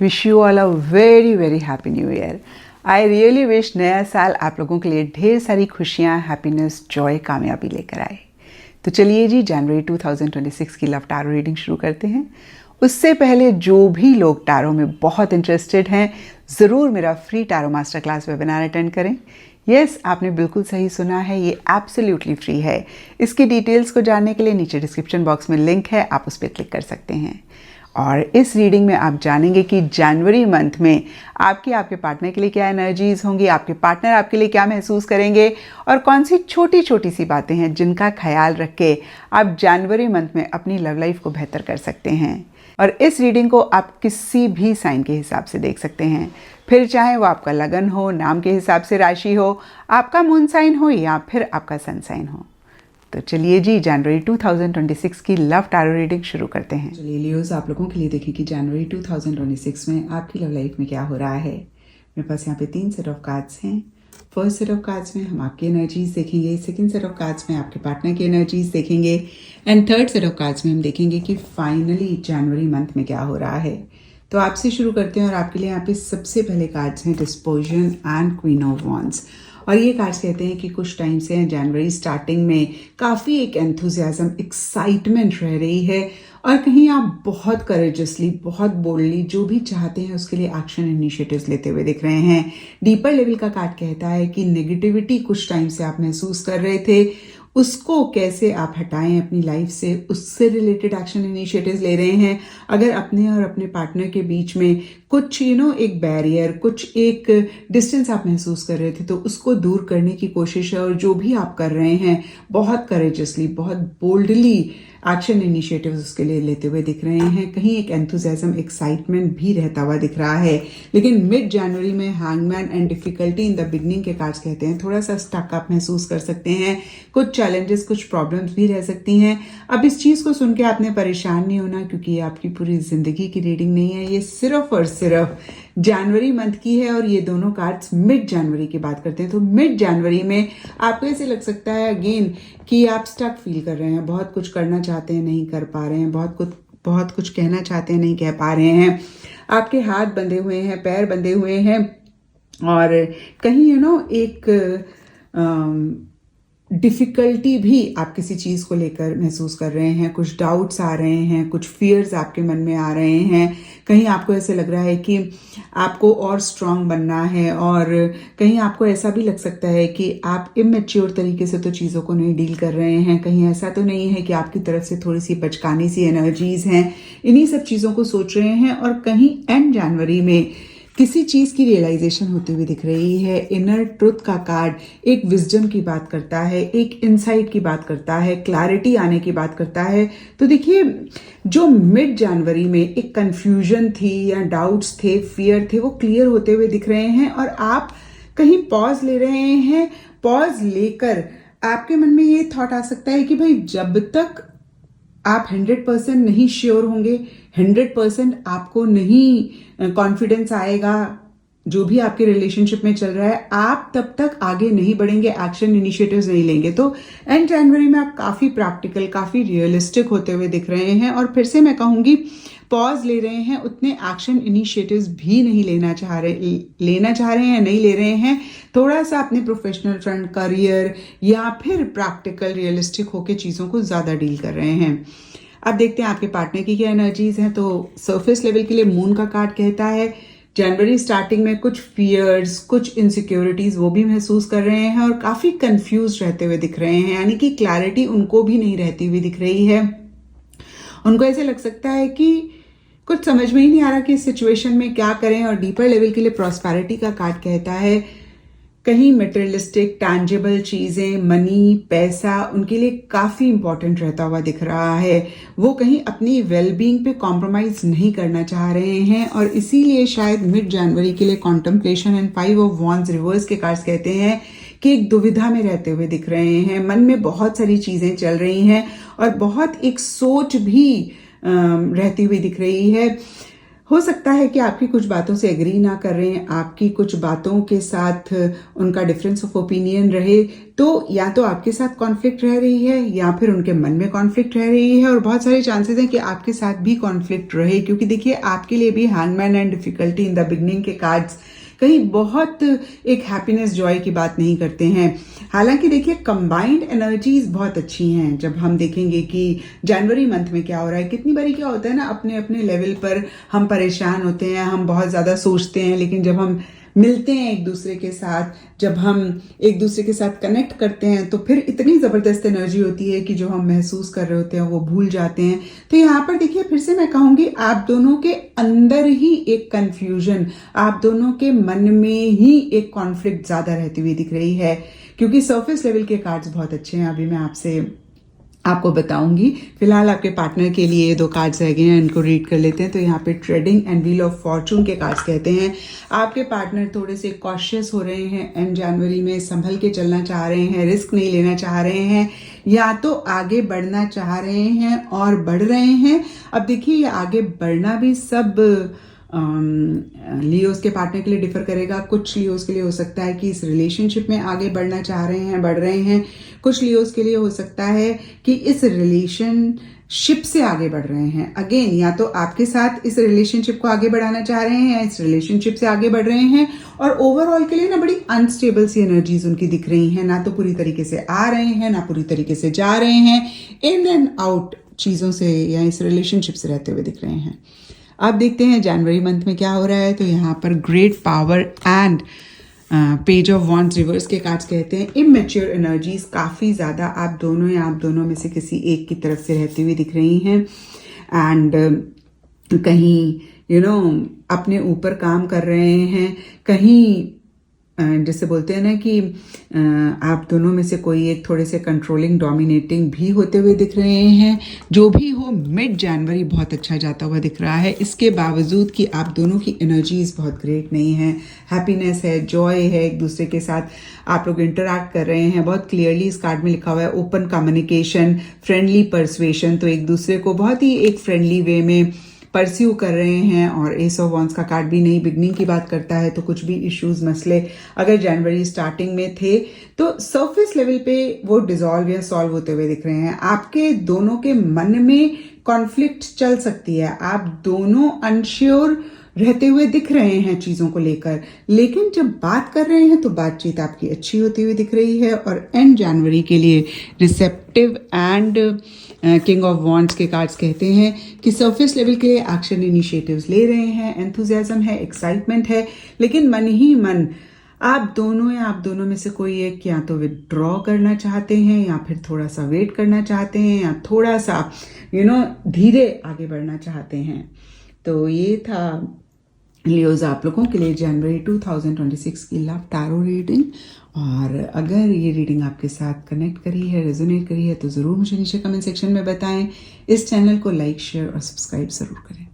Wish you all a very very happy new year. I really wish नया साल आप लोगों के लिए ढेर सारी खुशियाँ, हैप्पीनेस, जॉय, कामयाबी लेकर आए। तो चलिए जी, जनवरी 2026 की लव टारो रीडिंग शुरू करते हैं। उससे पहले जो भी लोग टारो में बहुत इंटरेस्टेड हैं, ज़रूर मेरा free tarot master class webinar attend करें। यस, आपने बिल्कुल सही सुना है, ये एब्सोल्युटली फ्री है। इसकी डिटेल्स को जानने के लिए नीचे डिस्क्रिप्शन बॉक्स में लिंक है, आप उस पर क्लिक कर सकते हैं। और इस रीडिंग में आप जानेंगे कि जनवरी मंथ में आपके पार्टनर के लिए क्या एनर्जीज होंगी, आपके पार्टनर आपके लिए क्या महसूस करेंगे और कौन सी छोटी छोटी सी बातें हैं जिनका ख्याल रख के आप जनवरी मंथ में अपनी लव लाइफ को बेहतर कर सकते हैं। और इस रीडिंग को आप किसी भी साइन के हिसाब से देख सकते हैं, फिर चाहे वो आपका लगन हो, नाम के हिसाब से राशि हो, आपका मून साइन हो या फिर आपका सन साइन हो। तो चलिए जी, जनवरी 2026 की लव टारो रीडिंग शुरू करते हैं। चलिए लियोज, आप लोगों के लिए देखें कि जनवरी 2026 में आपकी लव लाइफ में क्या हो रहा है। मेरे पास यहाँ पे 3 सेट ऑफ कार्ड्स हैं। फर्स्ट सेट ऑफ कार्ड्स में हम आपकी एनर्जीज देखेंगे, सेकंड सेट ऑफ कार्ड्स में आपके पार्टनर की एनर्जीज देखेंगे and third set of cards में हम देखेंगे कि फाइनली जनवरी मंथ में क्या हो रहा है। तो आपसे शुरू करते हैं और आपके लिए यहाँ पे सबसे पहले कार्ड्स हैं dispersion and queen of wands. और ये कार्ड्स कहते हैं कि कुछ टाइम से जनवरी स्टार्टिंग में काफ़ी एक एंथुजियाज्म, एक्साइटमेंट रह रही है और कहीं आप बहुत करेजसली, बहुत बोल्डली जो भी चाहते हैं उसके लिए एक्शन इनिशिएटिव्स लेते हुए दिख रहे हैं। डीपर लेवल का कार्ड कहता है कि नेगेटिविटी कुछ टाइम से आप महसूस कर रहे थे, उसको कैसे आप हटाएं अपनी लाइफ से, उससे रिलेटेड एक्शन इनिशिएटिव्स ले रहे हैं। अगर अपने और अपने पार्टनर के बीच में कुछ एक बैरियर, कुछ एक डिस्टेंस आप महसूस कर रहे थे तो उसको दूर करने की कोशिश है और जो भी आप कर रहे हैं बहुत करेजसली, बहुत बोल्डली एक्शन इनिशिएटिव्स उसके लिए लेते हुए दिख रहे हैं। कहीं एक एंथुजियाज्म, एक्साइटमेंट भी रहता हुआ दिख रहा है। लेकिन मिड जनवरी में hangman and difficulty in the beginning के कार्ड्स कहते हैं थोड़ा सा स्टक आप महसूस कर सकते हैं, कुछ चैलेंजेस, कुछ प्रॉब्लम्स भी रह सकती हैं। अब इस चीज़ को सुन के आपने परेशान नहीं होना, क्योंकि ये आपकी पूरी जिंदगी की रीडिंग नहीं है, ये सिर्फ और सिर्फ जनवरी मंथ की है। और ये दोनों कार्ड्स मिड जनवरी की बात करते हैं। तो मिड जनवरी में आपको ऐसे लग सकता है अगेन कि आप स्टक फील कर रहे हैं, बहुत कुछ करना चाहते हैं, नहीं कर पा रहे हैं, बहुत कुछ कहना चाहते हैं, नहीं कह पा रहे हैं, आपके हाथ बंधे हुए हैं, पैर बंधे हुए हैं और कहीं एक डिफ़िकल्टी भी आप किसी चीज़ को लेकर महसूस कर रहे हैं, कुछ डाउट्स आ रहे हैं, कुछ फियर्स आपके मन में आ रहे हैं। कहीं आपको ऐसे लग रहा है कि आपको और स्ट्रांग बनना है और कहीं आपको ऐसा भी लग सकता है कि आप इमेच्योर तरीके से तो चीज़ों को नहीं डील कर रहे हैं। कहीं ऐसा तो नहीं है कि आपकी तरफ से थोड़ी सी बचकानी सी एनर्जीज़ हैं, इन्हीं सब चीज़ों को सोच रहे हैं। और कहीं एंड जनवरी में किसी चीज़ की रियलाइजेशन होती हुई दिख रही है। इनर ट्रुथ का कार्ड एक विजडम की बात करता है, एक इनसाइट की बात करता है, क्लैरिटी आने की बात करता है। तो देखिए, जो मिड जनवरी में एक कंफ्यूजन थी या डाउट्स थे, फियर थे, वो क्लियर होते हुए दिख रहे हैं और आप कहीं पॉज ले रहे हैं। पॉज लेकर आपके मन में ये थॉट आ सकता है कि भाई, जब तक आप 100% नहीं श्योर होंगे, 100% आपको नहीं कॉन्फिडेंस आएगा जो भी आपके रिलेशनशिप में चल रहा है, आप तब तक आगे नहीं बढ़ेंगे, एक्शन इनिशिएटिव्स नहीं लेंगे। तो एंड जनवरी में आप काफ़ी प्रैक्टिकल, काफ़ी रियलिस्टिक होते हुए दिख रहे हैं और फिर से मैं कहूँगी पॉज ले रहे हैं, उतने एक्शन इनिशिएटिव्स भी नहीं लेना चाह रहे हैं, नहीं ले रहे हैं। थोड़ा सा अपने प्रोफेशनल फ्रंट, करियर या फिर प्रैक्टिकल, रियलिस्टिक होकर चीज़ों को ज़्यादा डील कर रहे हैं। अब देखते हैं आपके पार्टनर की क्या एनर्जीज हैं। तो सरफेस लेवल के लिए मून का कार्ड कहता है जनवरी स्टार्टिंग में कुछ फियर्स, कुछ इनसिक्योरिटीज वो भी महसूस कर रहे हैं और काफ़ी कंफ्यूज रहते हुए दिख रहे हैं, यानी कि क्लैरिटी उनको भी नहीं रहती हुई दिख रही है। उनको ऐसे लग सकता है कि कुछ समझ में ही नहीं आ रहा कि इस सिचुएशन में क्या करें। और डीपर लेवल के लिए प्रॉस्पेरिटी का कार्ड कहता है कहीं मटेरियलिस्टिक, टैंजिबल चीज़ें, मनी, पैसा उनके लिए काफ़ी इंपॉर्टेंट रहता हुआ दिख रहा है। वो कहीं अपनी वेलबींग पे कॉम्प्रोमाइज नहीं करना चाह रहे हैं और इसीलिए शायद मिड जनवरी के लिए contemplation and 5 of wands reverse के कार्ड्स कहते हैं कि एक दुविधा में रहते हुए दिख रहे हैं। मन में बहुत सारी चीज़ें चल रही हैं और बहुत एक सोच भी रहती हुई दिख रही है। हो सकता है कि आपकी कुछ बातों से एग्री ना कर रहे हैं, आपकी कुछ बातों के साथ उनका डिफरेंस ऑफ ओपिनियन रहे, तो या तो आपके साथ कॉन्फ्लिक्ट रह रही है या फिर उनके मन में कॉन्फ्लिक्ट रह रही है, और बहुत सारे चांसेस हैं कि आपके साथ भी कॉन्फ्लिक्ट रहे, क्योंकि देखिए आपके लिए भी hangman and difficulty in the beginning के कार्ड्स कहीं बहुत एक हैप्पीनेस जॉय की बात नहीं करते हैं। हालांकि देखिए कंबाइंड एनर्जीज बहुत अच्छी हैं। जब हम देखेंगे कि जनवरी मंथ में क्या हो रहा है, कितनी बारी क्या होता है ना, अपने अपने लेवल पर हम परेशान होते हैं, हम बहुत ज़्यादा सोचते हैं, लेकिन जब हम मिलते हैं एक दूसरे के साथ, जब हम एक दूसरे के साथ कनेक्ट करते हैं, तो फिर इतनी ज़बरदस्त एनर्जी होती है कि जो हम महसूस कर रहे होते हैं वो भूल जाते हैं। तो यहाँ पर देखिए फिर से मैं कहूँगी, आप दोनों के अंदर ही एक कन्फ्यूजन, आप दोनों के मन में ही एक कॉन्फ्लिक्ट ज़्यादा रहती हुई दिख रही है, क्योंकि सरफेस लेवल के कार्ड्स बहुत अच्छे हैं। अभी मैं आपको बताऊंगी। फिलहाल आपके पार्टनर के लिए ये 2 कार्ड्स रह गए हैं, इनको रीड कर लेते हैं। तो यहाँ पे trading and wheel of Fortune के कार्ड्स कहते हैं आपके पार्टनर थोड़े से कॉशियस हो रहे हैं एंड जनवरी में, संभल के चलना चाह रहे हैं, रिस्क नहीं लेना चाह रहे हैं, या तो आगे बढ़ना चाह रहे हैं और बढ़ रहे हैं। अब देखिए ये आगे बढ़ना भी सब लियोस के पार्टनर के लिए डिफर करेगा। कुछ लियोस के लिए हो सकता है कि इस रिलेशनशिप में आगे बढ़ना चाह रहे हैं, बढ़ रहे हैं। कुछ लियोस के लिए हो सकता है कि इस रिलेशनशिप से आगे बढ़ रहे हैं। अगेन, या तो आपके साथ इस रिलेशनशिप को आगे बढ़ाना चाह रहे हैं या इस रिलेशनशिप से आगे बढ़ रहे हैं, और ओवरऑल के लिए ना बड़ी अनस्टेबल सी एनर्जीज उनकी दिख रही हैं। ना तो पूरी तरीके से आ रहे हैं, ना पूरी तरीके से जा रहे हैं, इन एंड आउट चीज़ों से या इस रिलेशनशिप से रहते हुए दिख रहे हैं। अब देखते हैं जनवरी मंथ में क्या हो रहा है। तो यहाँ पर great power and page of wands reverse के कार्ड्स कहते हैं इमेच्योर एनर्जीज काफ़ी ज़्यादा आप दोनों या आप दोनों में से किसी एक की तरफ से रहती हुई दिख रही हैं, एंड कहीं अपने ऊपर काम कर रहे हैं, कहीं जैसे बोलते हैं ना कि आप दोनों में से कोई एक थोड़े से कंट्रोलिंग डोमिनेटिंग भी होते हुए दिख रहे हैं। जो भी हो, मिड जनवरी बहुत अच्छा जाता हुआ दिख रहा है, इसके बावजूद कि आप दोनों की एनर्जीज बहुत ग्रेट नहीं है। हैप्पीनेस है, जॉय है, एक दूसरे के साथ आप लोग इंटरैक्ट कर रहे हैं। बहुत क्लियरली इस कार्ड में लिखा हुआ है ओपन कम्युनिकेशन, फ्रेंडली परसुएशन, तो एक दूसरे को बहुत ही एक फ्रेंडली वे में परस्यू कर रहे हैं। और एस ऑफ वॉन्ड्स का कार्ड भी नई बिगनिंग की बात करता है, तो कुछ भी इश्यूज मसले अगर जनवरी स्टार्टिंग में थे तो सरफेस लेवल पे वो डिसॉल्व या सॉल्व होते हुए दिख रहे हैं। आपके दोनों के मन में कॉन्फ्लिक्ट चल सकती है, आप दोनों अनश्योर रहते हुए दिख रहे हैं चीज़ों को लेकर, लेकिन जब बात कर रहे हैं तो बातचीत आपकी अच्छी होती हुई दिख रही है। और एंड जनवरी के लिए receptive and king of wands के कार्ड्स कहते हैं कि सरफेस लेवल के लिए एक्शन इनिशिएटिव्स ले रहे हैं, एंथुजियाज्म है, एक्साइटमेंट है, लेकिन मन ही मन आप दोनों में से कोई एक या तो विदड्रॉ करना चाहते हैं, या फिर थोड़ा सा वेट करना चाहते हैं, या थोड़ा सा धीरे आगे बढ़ना चाहते हैं। तो ये था लियोज आप लोगों के लिए जनवरी 2026 की लव टैरो रीडिंग। और अगर ये रीडिंग आपके साथ कनेक्ट करी है, रेजोनेट करी है, तो ज़रूर मुझे नीचे कमेंट सेक्शन में बताएं। इस चैनल को लाइक, शेयर और सब्सक्राइब ज़रूर करें।